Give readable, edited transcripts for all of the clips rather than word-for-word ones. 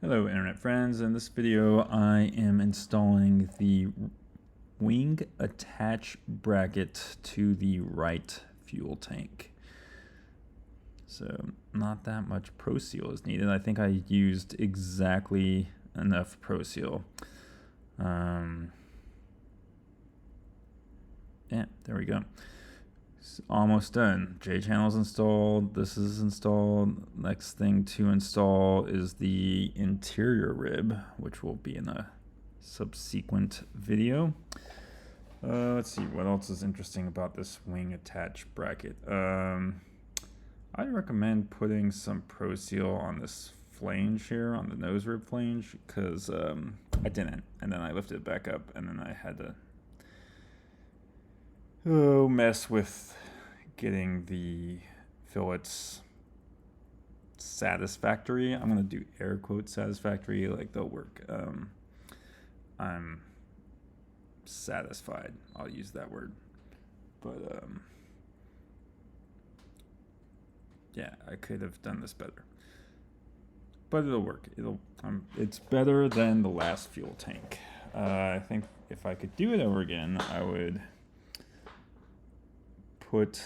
Hello internet friends, in this video I am installing the wing attach bracket to the right fuel tank. So not that much Pro Seal is needed. I think I used exactly enough Pro Seal. Yeah, there we go. It's almost done. J channel's installed. This is installed. Next thing to install is the interior rib, which will be in a subsequent video. Let's see what else is interesting about this wing attach bracket. I recommend putting some Pro Seal on this flange here, on the nose rib flange, because I didn't, and then I lifted it back up, and then I had to mess with getting the fillets satisfactory. I'm gonna do air quote satisfactory, like they'll work. I'm satisfied, I'll use that word, but yeah, I could have done this better, but it'll work. It's better than the last fuel tank. I think if I could do it over again, I would put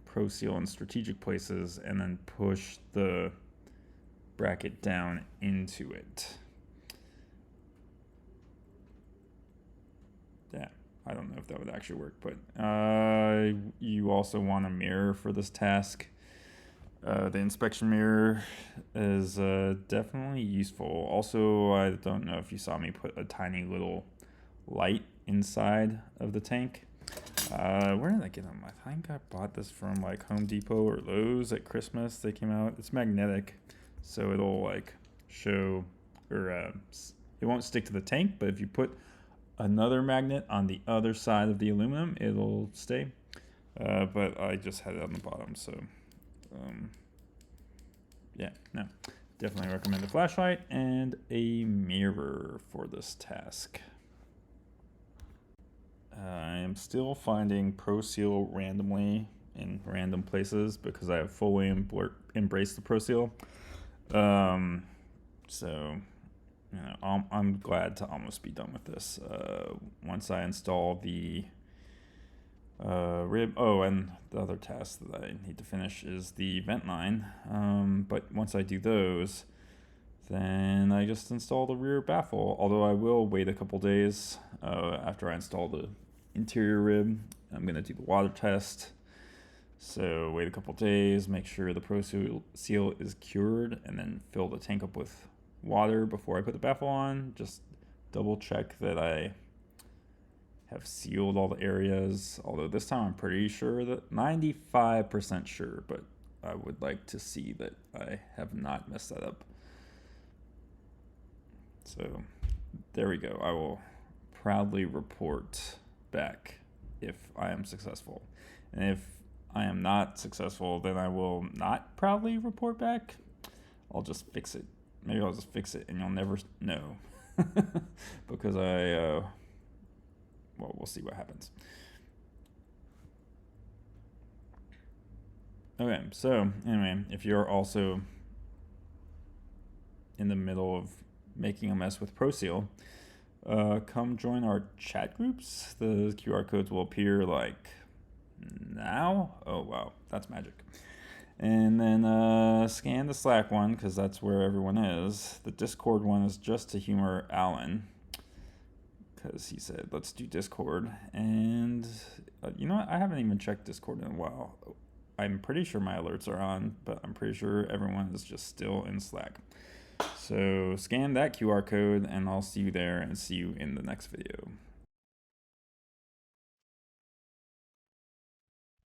Pro Seal in strategic places and then push the bracket down into it. Yeah, I don't know if that would actually work, but you also want a mirror for this task. The inspection mirror is definitely useful. Also, I don't know if you saw me put a tiny little light inside of the tank. Where did I get them? I think I bought this from like Home Depot or Lowe's at Christmas. They came out. It's magnetic, so it'll like show, or it won't stick to the tank, but if you put another magnet on the other side of the aluminum, it'll stay. But I just had it on the bottom, so yeah, no, definitely recommend a flashlight and a mirror for this task. I am still finding Pro Seal randomly in random places because I have fully embraced the Pro Seal. So, you know, I'm glad to almost be done with this. Once I install the rib, and the other task that I need to finish is the vent line. But once I do those, then I just install the rear baffle, although I will wait a couple days after I install the interior rib. I'm going to do the water test. So wait a couple days, make sure the Pro Seal is cured, and then fill the tank up with water before I put the baffle on. Just double check that I have sealed all the areas, although this time I'm pretty sure, that 95% sure, but I would like to see that I have not messed that up. So there we go. I will proudly report back if I am successful. And if I am not successful, then I will not proudly report back. I'll just fix it. Maybe I'll just fix it and you'll never know. Because well, we'll see what happens. Okay, so anyway, if you're also in the middle of making a mess with Pro Seal, come join our chat groups. The QR codes will appear like now. Oh wow, that's magic. And then scan the Slack one, because that's where everyone is. The Discord one is just to humor Alan, because he said let's do Discord. And you know what, I haven't even checked Discord in a while. I'm pretty sure my alerts are on, but I'm pretty sure everyone is just still in Slack. So scan that QR code and I'll see you there and see you in the next video.